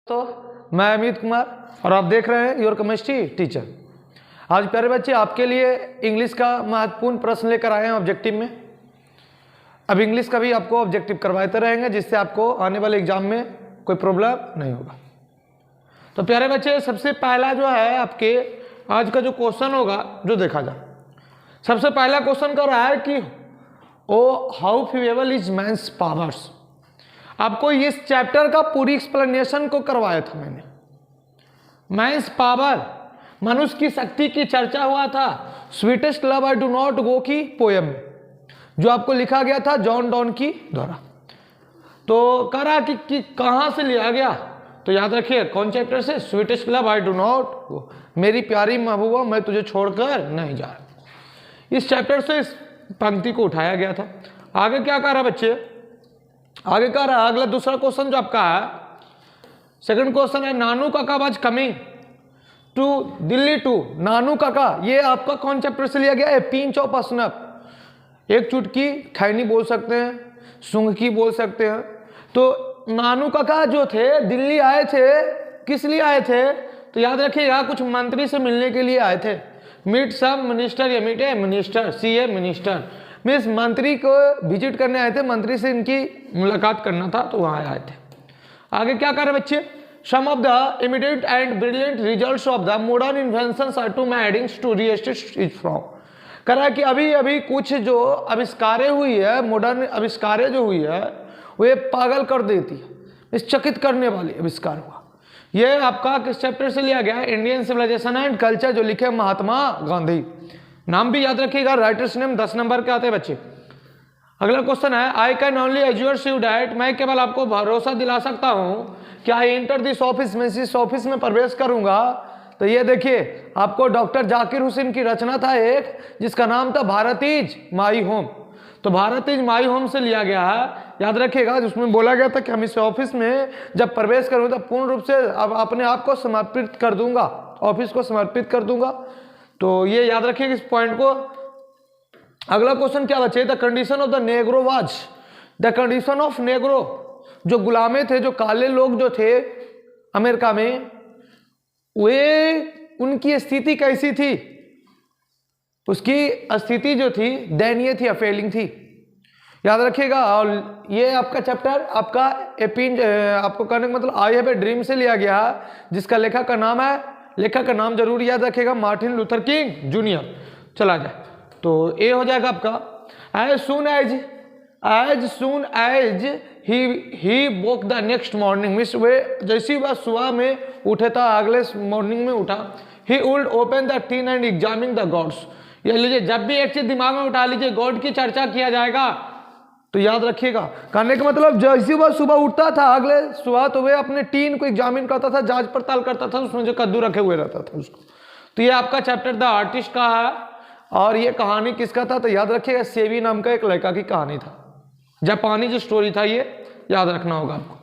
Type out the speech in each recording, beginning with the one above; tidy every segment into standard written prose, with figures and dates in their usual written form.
तो मैं अमित कुमार और आप देख रहे हैं योर केमिस्ट्री टीचर। आज प्यारे बच्चे आपके लिए इंग्लिश का महत्वपूर्ण प्रश्न लेकर आए हैं ऑब्जेक्टिव में। अब इंग्लिश का भी आपको ऑब्जेक्टिव करवाते रहेंगे जिससे आपको आने वाले एग्जाम में कोई प्रॉब्लम नहीं होगा। तो प्यारे बच्चे सबसे पहला जो है आपके आज का जो क्वेश्चन होगा जो देखा जाए, सबसे पहला क्वेश्चन कर रहा है कि ओ हाउ फ्यूएबल इज मैंस पावर्स। आपको इस चैप्टर का पूरी एक्सप्लेनेशन को करवाया था मैंने। मैंस पावर, मनुष्य की शक्ति की चर्चा हुआ था sweetest love I do not go की पोएम में, जो आपको लिखा गया था जॉन डॉन की द्वारा। तो कह रहा कि कहाँ से लिया गया, तो याद रखिए कौन चैप्टर से, sweetest love I do not go, मेरी प्यारी महबूबा मैं तुझे छोड़कर नहीं जा रहा। इस चैप्टर से इस पंक्ति को उठाया गया था। आगे क्या कह रहा बच्चे, आगे कह रहा है अगला दूसरा क्वेश्चन जो आपका है, सेकंड क्वेश्चन है Nanu Kaka was coming to Delhi too. Nanu Kaka ये आपका कौन चैप्टर से लिया गया है, पिंच ऑफ स्नफ। एक चुटकी खैनी बोल सकते हैं, सुंघकी बोल सकते हैं। तो नानू काका जो थे दिल्ली आए थे, किस लिए आए थे, तो याद रखिएगा कुछ मंत्री से मिलने के लिए आए थे। मीट सम मिनिस्टर या मीट ए मिनिस्टर, सी ए मिनिस्टर, मीन्स मंत्री को विजिट करने आए थे, मंत्री से इनकी मुलाकात करना था तो वहाँ आए थे। आगे क्या कर रहे बच्चे, some of the immediate and brilliant results of the modern inventions are to my headings to restate is from. कह रहा है कि अभी अभी कुछ जो आविष्कारें हुई है, मॉडर्न आविष्कारें जो हुई है वो ये पागल कर देती है, इस चकित करने वाली आविष्कार हुआ। ये आपका किस चैप्टर से लिया गया है, इंडियन सिविलाइजेशन एंड कल्चर, जो लिखे महात्मा गांधी। नाम भी याद रखिएगा, राइटर्स नेम 10 नंबर के आते हैं बच्चे। अगला क्वेश्चन है I can only azure you that, मैं केवल आपको भरोसा दिला सकता हूं कि आई एंटर दिस ऑफिस, में इस ऑफिस में प्रवेश करूंगा। तो ये देखिए आपको डॉक्टर जाकिर हुसैन की रचना था एक, जिसका नाम था भारत इज माई होम। तो भारत इज माई होम से लिया गया है, याद रखिएगा। जिसमें बोला गया था कि हम इस ऑफिस में जब प्रवेश करूंगा तो पूर्ण रूप से अब अपने आप को समर्पित कर दूंगा, ऑफिस को समर्पित कर दूंगा। तो ये याद रखिएगा इस पॉइंट को। अगला क्वेश्चन क्या बचे, the condition of the Negro was, the condition of Negro, जो गुलामे थे, जो काले लोग जो थे अमेरिका में, वे उनकी स्थिति कैसी थी, उसकी स्थिति जो थी दयनीय थी, फेलिंग थी, याद रखिएगा। और ये आपका चैप्टर आपका एपिन आपको करने का मतलब आई हैव ए ड्रीम से लिया गया, जिसका लेखक का नाम है, लेखक का नाम जरूर याद रखिएगा, मार्टिन लूथर किंग जूनियर। चला जाए तो ये हो जाएगा आपका as soon as he woke the next morning, मिस वे जैसी वह सुबह में उठे था, अगले मॉर्निंग में उठा, he would open the tin and examine the gods. ये लीजिए जब भी एक चीज दिमाग में उठा लीजिए, गॉड की चर्चा किया जाएगा तो याद रखिएगा। कहने का मतलब जैसे वह सुबह उठता था अगले सुबह, तो वह अपने टीन को एग्जामिन करता था, जांच पड़ताल करता था, उसमें जो कद्दू रखे हुए रहता था उसको। तो ये आपका चैप्टर द आर्टिस्ट का है। और ये कहानी किसका था, तो याद रखिएगा सेवी नाम का एक लड़का की कहानी था, जापानी जो स्टोरी था, ये याद रखना होगा आपको।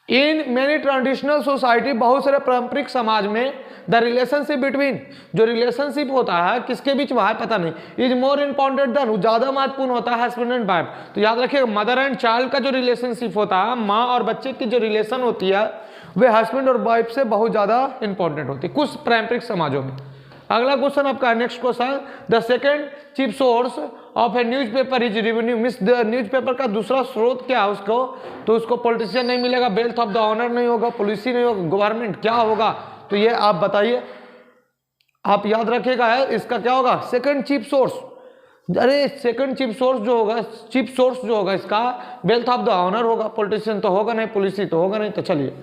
इन मेनी ट्रेडिशनल सोसाइटी, बहुत सारे पारंपरिक समाज में, द रिलेशनशिप बिटवीन, जो रिलेशनशिप होता है किसके बीच में है पता नहीं, इज मोर इंपॉर्टेंट देन, ज्यादा महत्वपूर्ण होता है हस्बैंड एंड वाइफ। तो याद रखिएगा मदर एंड चाइल्ड का जो रिलेशनशिप होता है, माँ और बच्चे की जो रिलेशन होती है, वे हस्बैंड और वाइफ से बहुत ज्यादा इंपॉर्टेंट होती है कुछ पारंपरिक समाजों में। अगला क्वेश्चन आपका next question, the second chief source of A news paper is revenue, miss news paper का दूसरा स्रोत क्या है उसको, तो उसको पॉलिटिशियन नहीं मिलेगा, बेल्थ ऑफ द ऑनर नहीं होगा, पॉलिसी नहीं होगा, गवर्नमेंट क्या होगा, तो ये आप बताइए, आप याद रखिएगा है इसका क्या होगा, सेकंड चीफ सोर्स। अरे सेकंड चीफ सोर्स जो होगा, चीफ सोर्स जो होगा इसका वेल्थ ऑफ द ऑनर होगा, पॉलिटिशियन तो होगा नहीं, पॉलिसी तो होगा नहीं। तो चलिए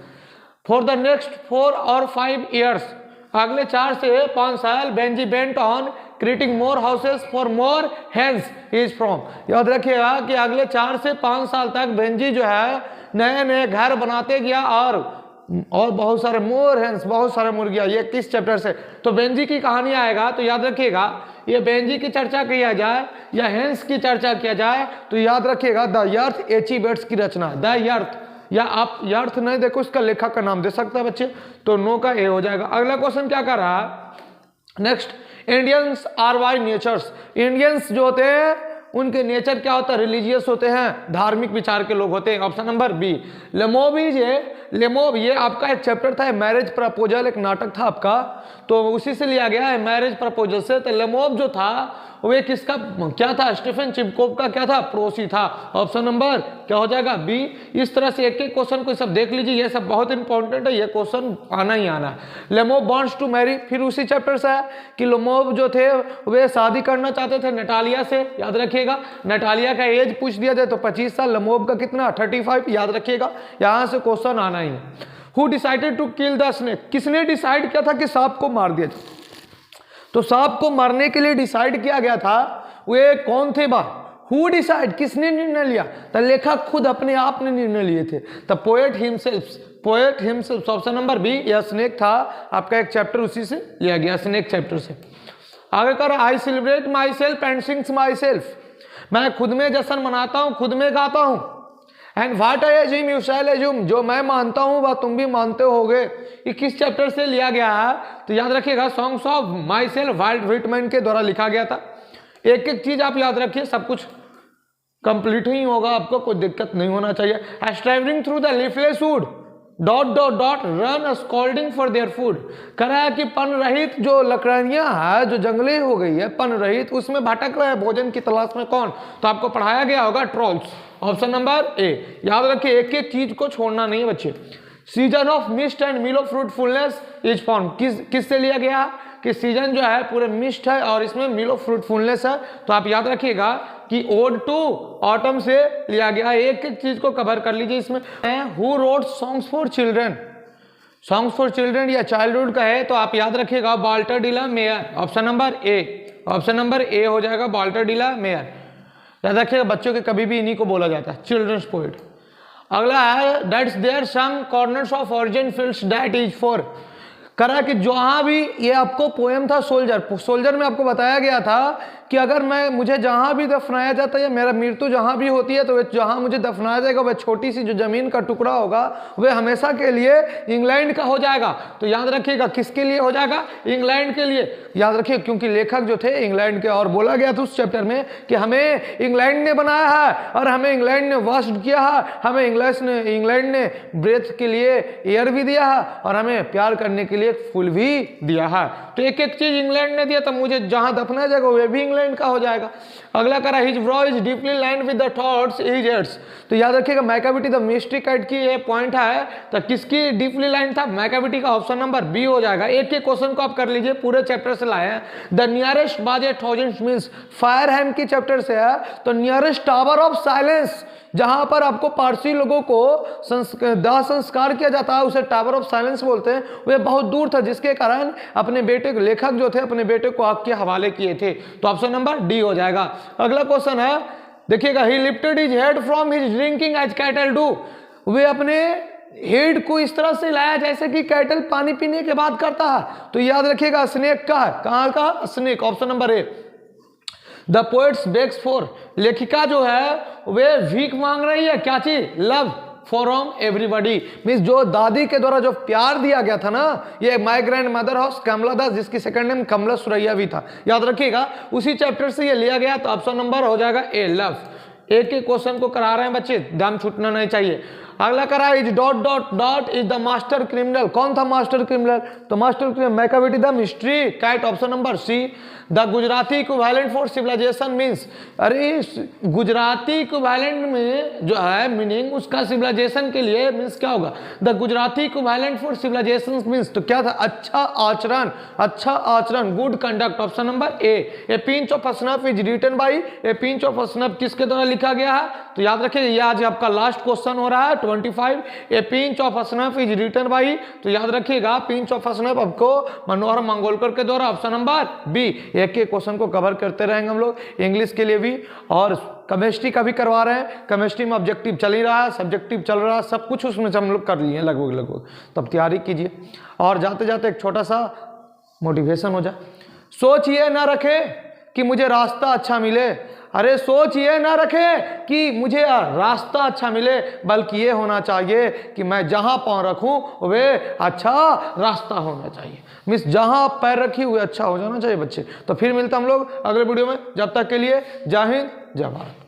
फॉर द नेक्स्ट 4 और 5 ईयर्स, अगले 4 से 5 साल, Benji bent on creating more houses for more hands is from. याद रखिएगा कि अगले 4 से 5 साल तक बेंजी जो है नए नए घर बनाते गया और बहुत सारे मोर हैंड्स, बहुत सारे मुर्गियां। ये किस चैप्टर से, तो बेंजी की कहानी आएगा तो याद रखिएगा, ये बेंजी की चर्चा किया जाए या हैंस की चर्चा किया जाए तो याद रखिएगा द यर्थ एची बेट्स की रचना, द यर्थ, या आप यर्थ नहीं देखो इसका लेखक का नाम दे सकता है बच्चे, तो नो का ए हो जाएगा। अगला क्वेश्चन क्या कर रहा है next, Indians are by natures, Indians जो होते हैं उनके नेचर क्या होता है, रिलीजियस होते हैं, धार्मिक विचार के लोग होते हैं। Option number B. लेमोव ये आपका एक चैप्टर था, मैरिज प्रपोजल, एक नाटक था आपका, तो उसी से लिया गया है, मैरिज प्रपोजल से। तो लेमोव जो था वे किसका क्या था, स्टीफन चिपकोव का क्या था, पड़ोसी था। ऑप्शन नंबर क्या हो जाएगा, बी। इस तरह से एक एक क्वेश्चन को सब देख लीजिए, ये सब बहुत इंपॉर्टेंट है, ये क्वेश्चन आना ही आना है। लेमोव वांट्स टू मैरी, फिर उसी चैप्टर से है कि लेमोव जो थे वे शादी करना चाहते थे नटालिया से, याद रखिएगा। नटालिया का एज पूछ दिया जाए तो 25 साल, लेमोव का कितना 35, याद रखिएगा, यहाँ से क्वेश्चन आना ही है। Who decided to kill the snake, किसने डिसाइड किया था कि सांप को मार दिया जाए, तो सांप को मारने के लिए डिसाइड किया गया था, वे कौन थे बा, हु डिसाइड, किसने निर्णय लिया, तो लेखक खुद अपने आप ने निर्णय लिए थे, तो poet himself. Option number B, यह स्नेक था आपका, एक चैप्टर उसी से लिया गया, स्नेक चैप्टर से। आगे कर, I celebrate my self and sings my self, मैं खुद में जश्न मनाता हूँ, खुद में गाता हूँ। And what I assume you shall assume, जो मैं मानता हूँ वह तुम भी मानते होगे, ये किस चैप्टर से लिया गया है, तो याद रखिएगा songs of myself, Walt Whitman के द्वारा लिखा गया था। एक एक चीज आप याद रखिए, सब कुछ कंप्लीट ही होगा, आपको कोई दिक्कत नहीं होना चाहिए। Striving through the leafless would run scolding for their food, कह रहा है कि पन रहित जो लकड़ियां है, जो जंगली हो गई है पन रहित, उसमें भटक रहे हैं भोजन की तलाश में, कौन, तो आपको पढ़ाया गया होगा ट्रोल्स। ऑप्शन नंबर ए, याद रखिए एक एक चीज को छोड़ना नहीं है बच्चे। Season of mist and mellow of fruitfulness is from, किस से लिया गया कि सीजन जो है पूरे मिस्ट है और इसमें मील ऑफ फ्रूटफुलनेस है, तो आप याद रखिएगा कि ओड टू ऑटम से लिया गया है। एक एक चीज को कवर कर लीजिए इसमें। Who wrote songs for children, songs for children या चाइल्डहुड का है, तो आप याद रखिएगा Walter de la Mare. Option number A हो जाएगा वाल्टर डिला मेयर, याद रखिएगा, बच्चों के कभी भी इन्हीं को बोला जाता है, चिल्ड्रंस पोएट। अगला है that's there some corners of origin fields that is for, करा कि जहां भी, ये आपको पोएम था सोल्जर में आपको बताया गया था कि अगर मुझे जहां भी दफनाया जाता है या मेरा मृत्यु जहां भी होती है, तो जहां मुझे दफनाया जाएगा वह छोटी सी जो जमीन का टुकड़ा होगा वह हमेशा के लिए इंग्लैंड का हो जाएगा। तो याद रखिएगा किसके लिए हो जाएगा, इंग्लैंड के लिए, याद रखिए, क्योंकि लेखक जो थे इंग्लैंड के, और बोला गया था उस चैप्टर में कि हमें इंग्लैंड ने बनाया है और हमें इंग्लैंड ने वॉश्ड किया है, हमें इंग्लैंड ने ब्रेथ के लिए एयर भी दिया है और हमें प्यार करने के लिए फूल भी दिया है। तो एक एक चीज इंग्लैंड ने दिया, तो मुझे जहां दफनाया जाएगा वह भी इंग्लैंड का हो जाएगा। अगला करा his bro is deeply lined with the thoughts his heads, तो याद रखिएगा मैकाविटी द मिस्टिक एट की ये पॉइंट है, तो किसकी डीपली लाइन था, मैकाविटी का। ऑप्शन नंबर बी हो जाएगा। एक एक क्वेश्चन को आप कर लीजिए, पूरे चैप्टर से लाए हैं। द नियरेस्ट बाज 1000 मीन्स फायरहैम की चैप्टर से है, तो नियरेस्ट टावर ऑफ साइलेंस, जहां पर आपको पारसी लोगों को दाह संस्कार किया जाता है उसे टावर ऑफ साइलेंस बोलते हैं, वह बहुत दूर था, जिसके कारण अपने बेटे को, लेखक जो थे अपने बेटे को आग के हवाले किए थे। तो ऑप्शन नंबर डी हो जाएगा। अगला क्वेश्चन है, देखिएगा, he lifted his head from his drinking as cattle do, वे अपने हेड को इस तरह से लाया जैसे कि कैटल पानी पीने के बाद करता है, तो याद रखिएगा स्नेक का है, कहां का, snake. Option number A. The poets bags for, लेखिका जो है वे भीख मांग रही है, क्या चीज, लव फ्रॉम एवरीबॉडी, मीन्स जो दादी के द्वारा जो प्यार दिया गया था ना, ये माय ग्रैंड मदर हाउस कमला दास, जिसकी सेकंड नेम कमला सुरैया भी था, याद रखिएगा, उसी चैप्टर से ये लिया गया। तो ऑप्शन नंबर हो जाएगा ए, लव। एक एक क्वेश्चन को करा रहे हैं बच्चे, दम छूटना नहीं चाहिए। अगला करा is dot is the master criminal, कौन था मास्टर क्रिमिनल, तो master criminal Macavity the mystery cat. Option number C. The Gujarati equivalent for civilization means, अरे गुजराती इक्विवेलेंट में जो है मीनिंग उसका सिविलाइजेशन के लिए मीन्स क्या होगा, the Gujarati equivalent for civilization means, तो क्या था, अच्छा आचरण, good conduct. Option number A. A pinch of snuff is written by, a pinch of snuff किसके द्वारा लिखा गया है, तो याद रखिए ये आज आपका लास्ट क्वेश्चन हो रहा है 25। A pinch of snuff is written by, तो याद रखिएगा पिंच ऑफ स्नफ आपको मनोहर मंगोलकर के द्वारा। Option number B. एक एक क्वेश्चन को कवर करते रहेंगे हम लोग, इंग्लिश के लिए भी और केमिस्ट्री का भी करवा रहे हैं। केमिस्ट्री में ऑब्जेक्टिव चल ही रहा है, सब्जेक्टिव चल रहा है, सब कुछ उसमें से हम लोग कर लिए लगभग, तब तैयारी कीजिए। और जाते जाते एक छोटा सा मोटिवेशन हो जाए। सोच ये ना रखे कि मुझे रास्ता अच्छा मिले, अरे सोच ये ना रखे कि मुझे रास्ता अच्छा मिले, बल्कि ये होना चाहिए कि मैं जहां पांव रखूं वे अच्छा रास्ता होना चाहिए, मीन्स जहां पैर रखी हुए अच्छा हो जाना चाहिए बच्चे। तो फिर मिलता हम लोग अगले वीडियो में, जब तक के लिए जय हिंद जय भारत।